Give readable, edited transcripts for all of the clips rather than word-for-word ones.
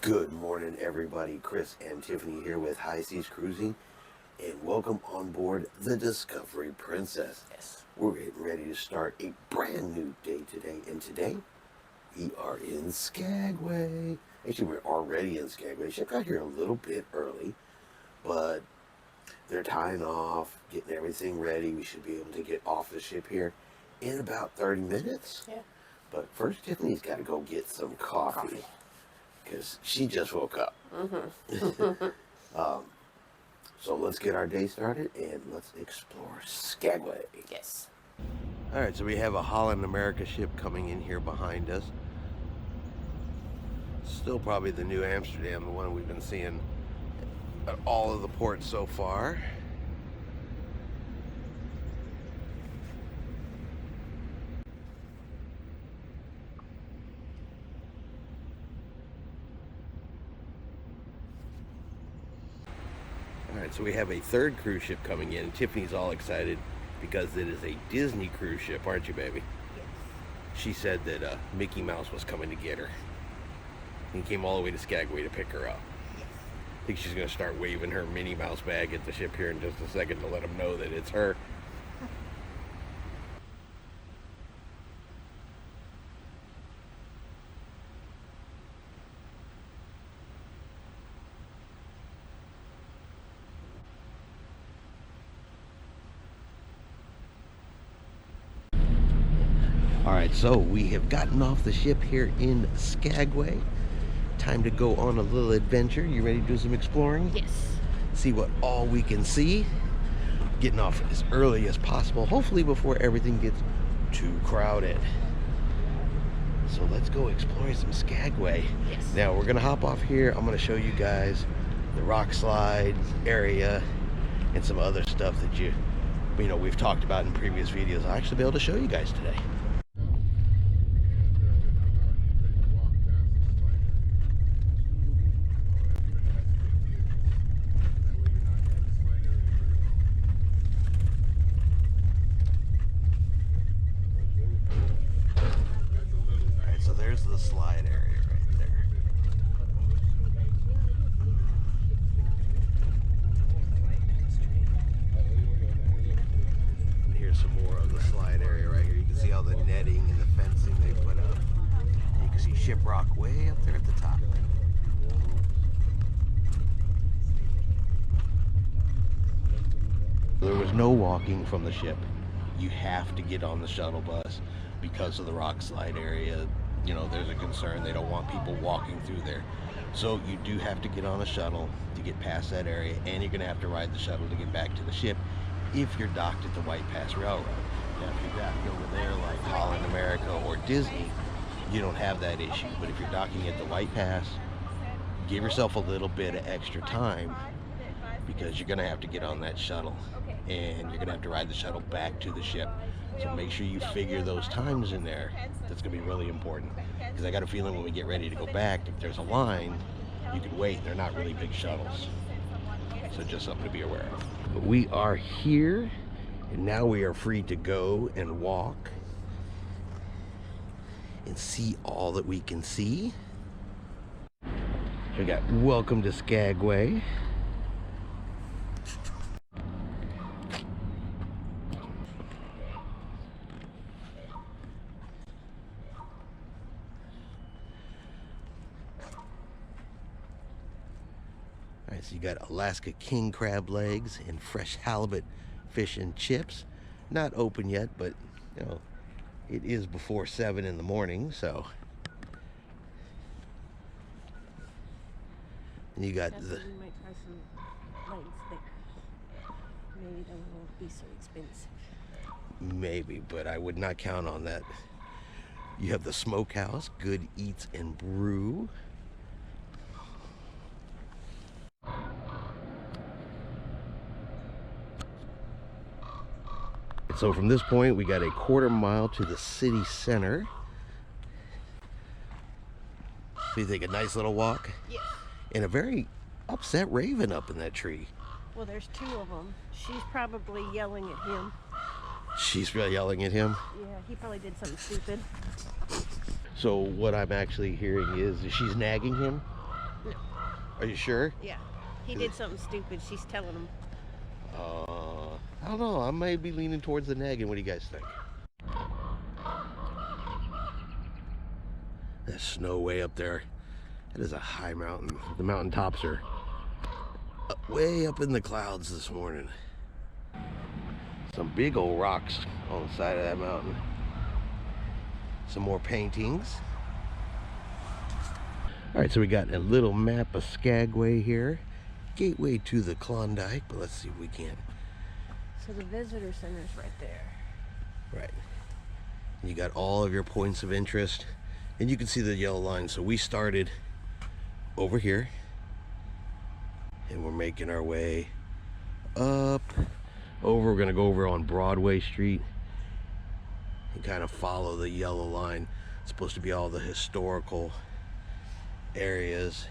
Good morning, everybody. Chris and Tiffany here with High Seas Cruising, and welcome on board the Discovery Princess. Yes. We're getting ready to start a brand new day today, and today we are in Skagway. Actually, we're already in Skagway. Ship got here a little bit early, but they're tying off, getting everything ready. We should be able to get off the ship here in about 30 minutes. Yeah. But first, Tiffany's got to go get some coffee. Because she just woke up. So let's get our day started and let's explore Skagway. Yes. All right, so we have a Holland America ship coming in here behind us. Still probably the New Amsterdam, the one we've been seeing at all of the ports so far. Alright, so we have a third cruise ship coming in. Tiffany's all excited because it is a Disney cruise ship, aren't you, baby? Yes. She said that Mickey Mouse was coming to get her. He came all the way to Skagway to pick her up. Yes. I think she's going to start waving her Minnie Mouse bag at the ship here in just a second to let them know that it's her. Alright, so we have gotten off the ship here in Skagway. Time to go on a little adventure. You ready to do some exploring? Yes. See what all we can see. Getting off as early as possible, hopefully before everything gets too crowded. So let's go exploring some Skagway. Yes. Now we're gonna hop off here. I'm gonna show you guys the rock slide area and some other stuff that you know we've talked about in previous videos. I'll actually be able to show you guys today. There's the slide area right there. And here's some more of the slide area right here. You can see all the netting and the fencing they put up. You can see shiprock way up there at the top. There was no walking from the ship. You have to get on the shuttle bus because of the rock slide area. You know, there's a concern. They don't want people walking through there. So you do have to get on a shuttle to get past that area, and you're going to have to ride the shuttle to get back to the ship if you're docked at the White Pass Railroad. Now, if you're docked over there like Holland America or Disney, you don't have that issue. But if you're docking at the White Pass, give yourself a little bit of extra time because you're going to have to get on that shuttle, and you're going to have to ride the shuttle back to the ship. So make sure you figure those times in there. That's going to be really important. Because I got a feeling when we get ready to go back, if there's a line, you can wait. They're not really big shuttles. So just something to be aware of. But we are here, and now we are free to go and walk and see all that we can see. We got welcome to Skagway. Alright, so you got Alaska king crab legs and fresh halibut fish and chips. Not open yet, but you know, it is before 7 in the morning, so. And you got We might try some legs there. Maybe they won't be so expensive. maybe, but I would not count on that. You have the smokehouse, Good Eats and Brew. So from this point, we got a quarter-mile to the city center. So you think a nice little walk? Yes. And a very upset raven up in that tree. Well, there's two of them. She's probably yelling at him. She's really yelling at him? Yeah, he probably did something stupid. So what I'm actually hearing is she's nagging him? Are you sure? Yeah. He did something stupid. She's telling him. I don't know. I may be leaning towards the nagging. What do you guys think? That snow way up there. It is a high mountain. The mountain tops are way up in the clouds this morning. Some big old rocks on the side of that mountain. Some more paintings. All right, so we got a little map of Skagway here. Gateway to the Klondike, but let's see if we can. So the visitor center's right there. Right. You got all of your points of interest, and you can see the yellow line. So we started over here, and we're making our way up, over. We're gonna go over on Broadway Street and kind of follow the yellow line. It's supposed to be all the historical areas.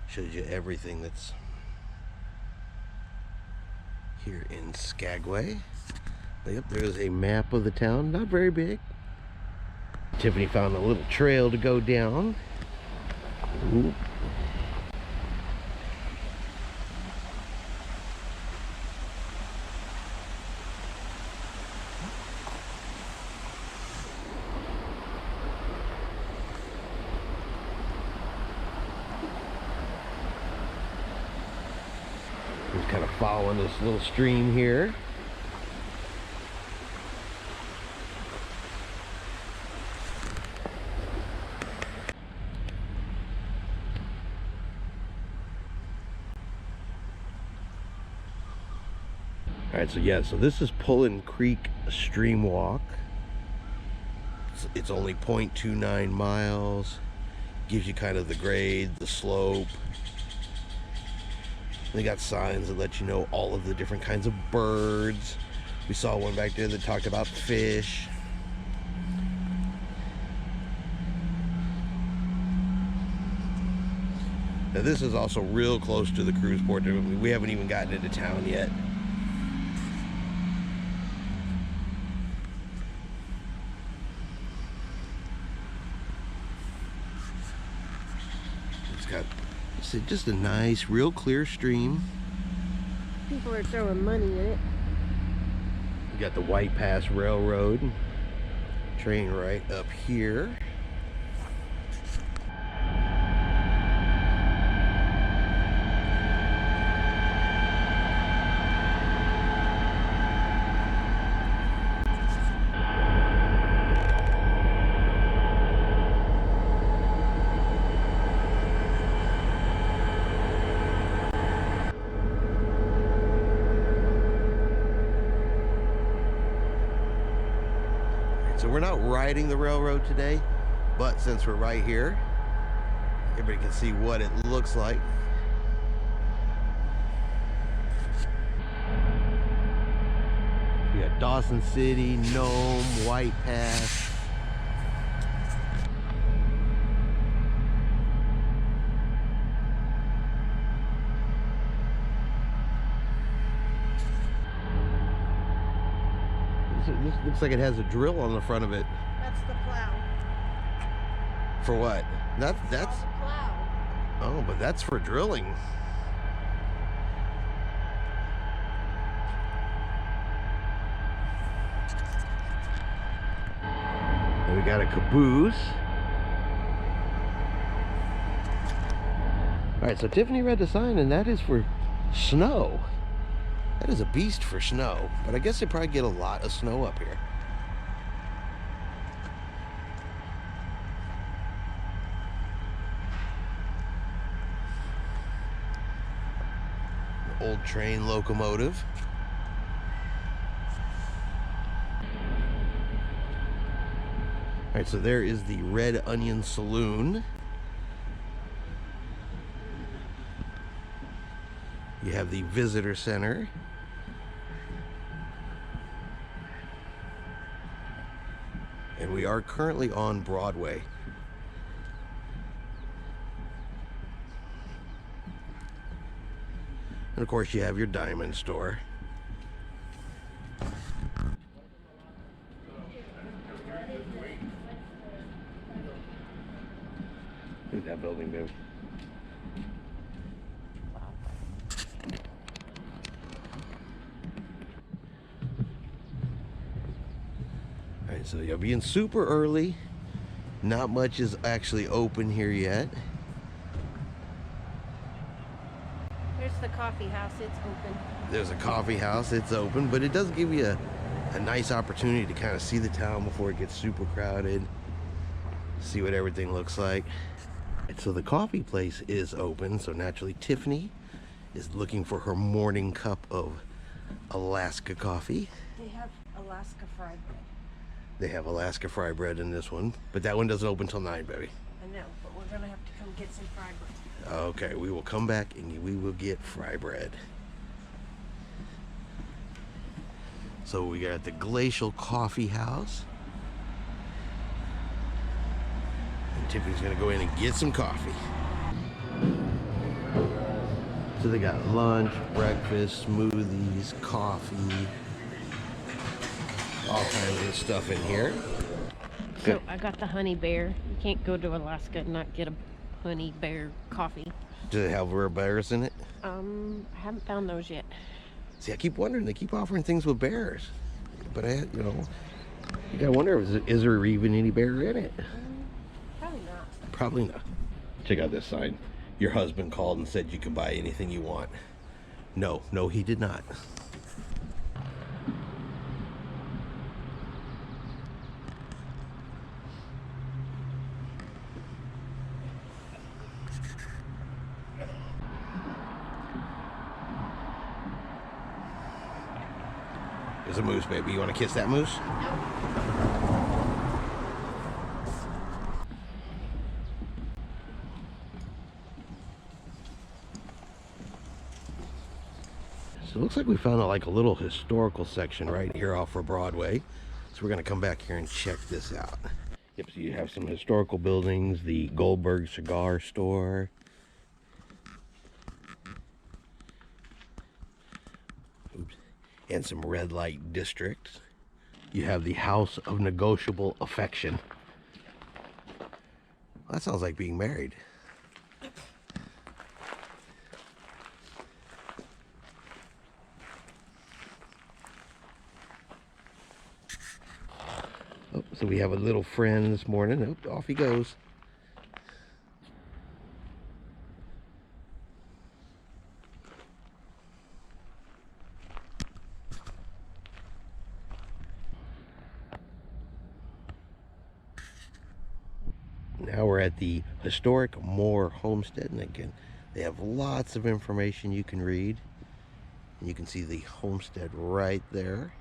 Shows you everything that's here in Skagway. Yep, there's a map of the town, not very big. Tiffany found a little trail to go down. Ooh. Just kind of following this little stream here. All right, so yeah, so this is Pullen Creek Stream Walk. It's only 0.29 miles. Gives you kind of the grade, the slope. They got signs that let you know all of the different kinds of birds. We saw one back there that talked about fish. Now this is also real close to the cruise port. We haven't even gotten into town yet. It's got just a nice, real clear stream. People are throwing money in it. You got the White Pass Railroad train right up here. So we're not riding the railroad today, but since we're right here, everybody can see what it looks like. We got Dawson City, Nome, White Pass. This looks like it has a drill on the front of it. That's the plow. For what? That's the plow. oh, but that's for drilling. And we got a caboose. All right, so Tiffany read the sign, and that is for snow. That is a beast for snow, but I guess they probably get a lot of snow up here. The old train locomotive. All right, so there is the Red Onion Saloon. You have the visitor center. And we are currently on Broadway. And of course you have your diamond store. Look at that building, dude. Alright, so you're being super early. Not much is actually open here yet. Here's the coffee house. It's open. There's a coffee house, it's open, but it does give you a nice opportunity to kind of see the town before it gets super crowded. See what everything looks like. So the coffee place is open, so naturally Tiffany is looking for her morning cup of Alaska coffee. They have Alaska fried bread. They have Alaska fry bread in this one, but that one doesn't open till 9, baby. I know, but we're gonna have to come get some fried bread. Okay, we will come back and we will get fry bread. So we got the Glacial Coffee House. And Tiffany's gonna go in and get some coffee. So they got lunch, breakfast, smoothies, coffee, all kinds of stuff in here. So I got the honey bear. You can't go to Alaska and not get a honey bear coffee. Do they have rare bears in it? I haven't found those yet. See, I keep wondering, they keep offering things with bears. But you gotta wonder, is there even any bear in it? Probably not. Probably not. Check out this sign. Your husband called and said you can buy anything you want. No, he did not. There's a moose, baby. You want to kiss that moose? So it looks like we found like a little historical section right here off of Broadway. So we're going to come back here and check this out. Yep, so you have some historical buildings, the Goldberg Cigar Store. Oops. And some red light districts. You have the House of Negotiable Affection. Well, that sounds like being married. Oh, so we have a little friend this morning. Oh, off he goes. Now we're at the historic Moore Homestead, and again, they have lots of information you can read. And you can see the homestead right there.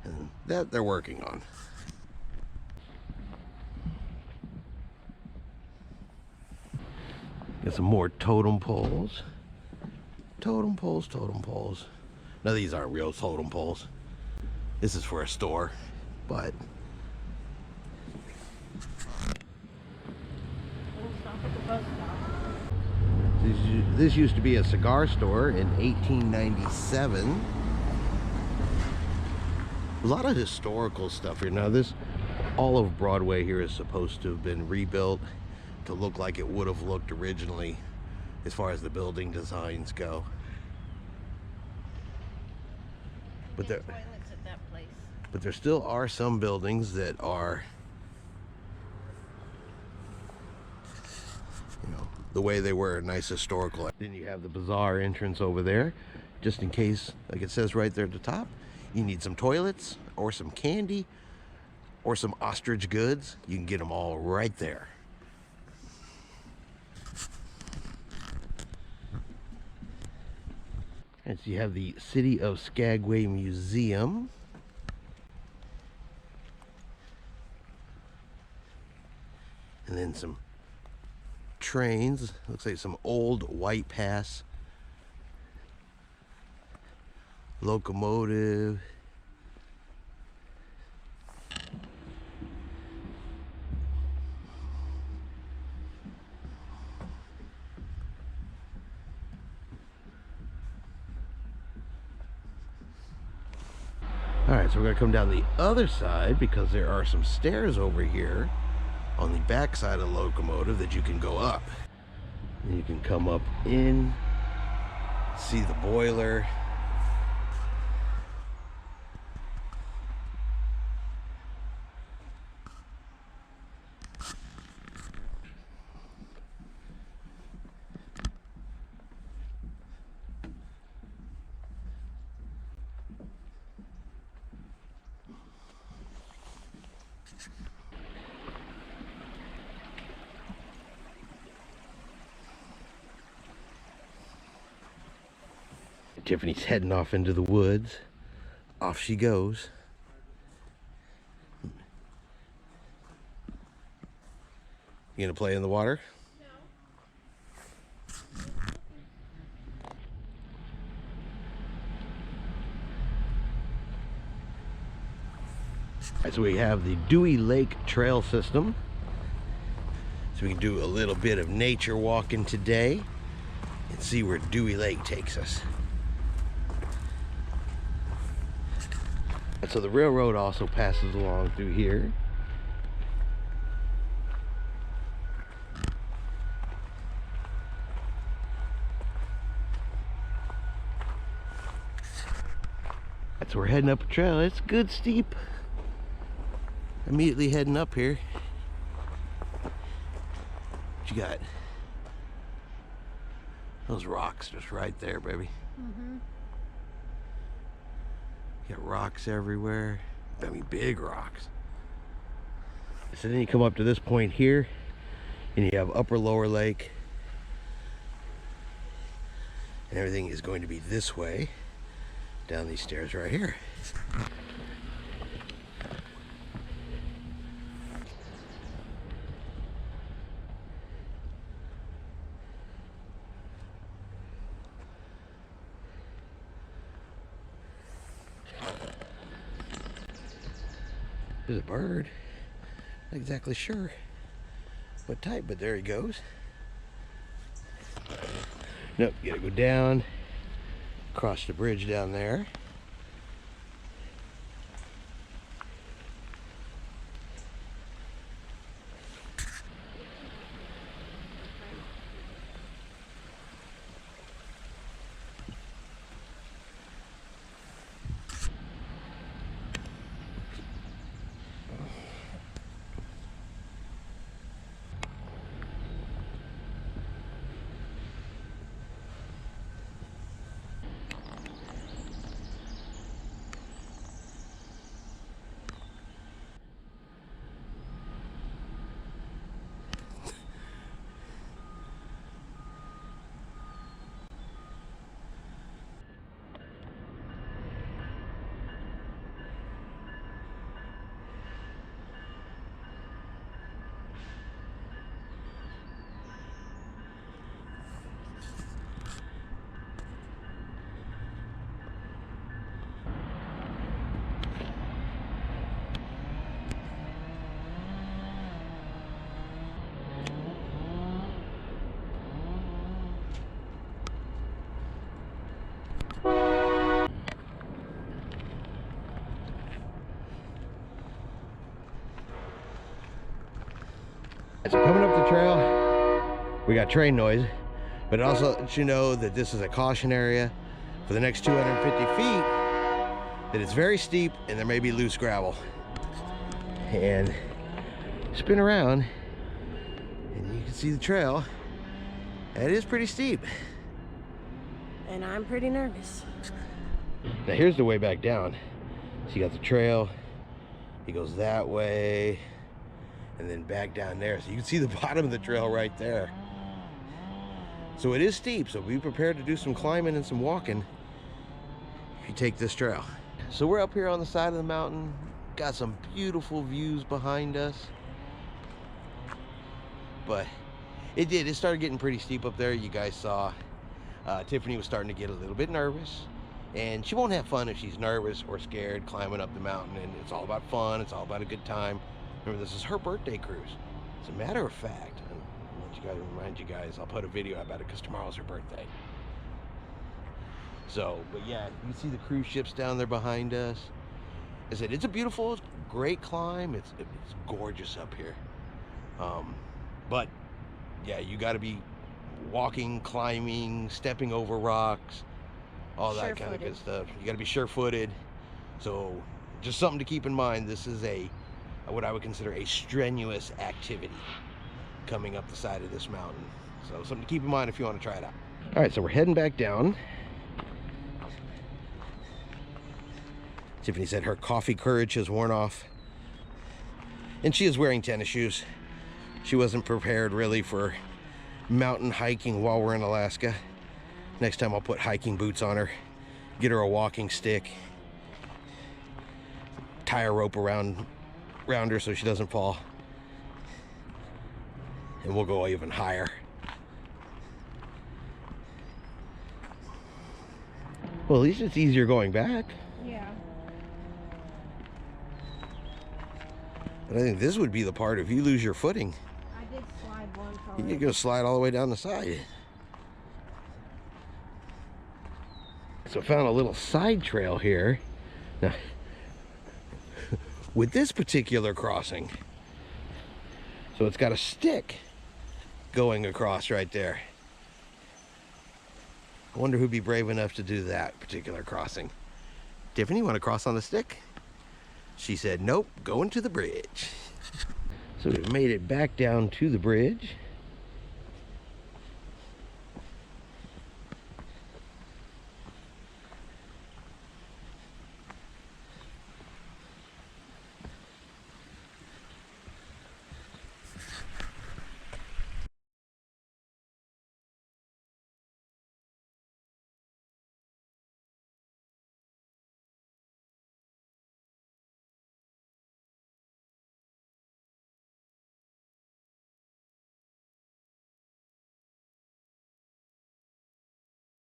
And that they're working on. Got some more totem poles. Totem poles, totem poles. Now these aren't real totem poles. This is for a store, but this used to be a cigar store in 1897. A lot of historical stuff here. Now all of Broadway here is supposed to have been rebuilt to look like it would have looked originally as far as the building designs go. But there, toilets at that place. but there still are some buildings that are, the way they were, nice historical. Then you have the bazaar entrance over there, just in case, like it says right there at the top, you need some toilets or some candy or some ostrich goods. You can get them all right there. And so you have the City of Skagway Museum. And then some trains. Looks like some old White Pass Locomotive. Alright, so we're going to come down the other side because there are some stairs over here on the back side of the locomotive that you can go up. And you can come up in, see the boiler. Tiffany's heading off into the woods. Off she goes. You gonna play in the water? Alright, so we have the Dewey Lake Trail System. So we can do a little bit of nature walking today and see where Dewey Lake takes us. And so the railroad also passes along through here. So we're heading up a trail. It's good steep. Immediately heading up here. What you got? Those rocks just right there, baby. Mm-hmm. You got rocks everywhere. I mean, big rocks. So then you come up to this point here, and you have upper lower lake. And everything is going to be this way. Down these stairs right here. There's a bird. Not exactly sure what type, but there he goes. Nope, you gotta go down. Cross the bridge down there. So coming up the trail, we got train noise, but it also lets you know that this is a caution area for the next 250 feet, that it's very steep and there may be loose gravel. And spin around and you can see the trail. It is pretty steep. And I'm pretty nervous. Now here's the way back down. So you got the trail, it goes that way, and then back down there. So you can see the bottom of the trail right there. So it is steep, so be prepared to do some climbing and some walking if you take this trail. So we're up here on the side of the mountain, got some beautiful views behind us. But it started getting pretty steep up there. You guys saw Tiffany was starting to get a little bit nervous, and she won't have fun if she's nervous or scared climbing up the mountain. And it's all about fun, it's all about a good time. Remember, this is her birthday cruise. As a matter of fact, remind you guys, I'll put a video about it because tomorrow's her birthday. So, but yeah, you can see the cruise ships down there behind us. I said, it's a beautiful, great climb. It's gorgeous up here. But yeah, you got to be walking, climbing, stepping over rocks, all that kind of good stuff. You got to be sure-footed. So just something to keep in mind. This is what I would consider a strenuous activity coming up the side of this mountain. So something to keep in mind if you want to try it out. All right, so we're heading back down. Tiffany said her coffee courage has worn off. And she is wearing tennis shoes. She wasn't prepared really for mountain hiking while we're in Alaska. Next time I'll put hiking boots on her, get her a walking stick, tie a rope around her so she doesn't fall, and we'll go even higher. Well, at least it's easier going back. Yeah. But I think this would be the part if you lose your footing. I did slide once already. You go slide all the way down the side. So I found a little side trail here. Now, with this particular crossing, so it's got a stick going across right there. I wonder who'd be brave enough to do that particular crossing. Tiffany, you want to cross on the stick? She said, nope, going to the bridge. So we've made it back down to the bridge.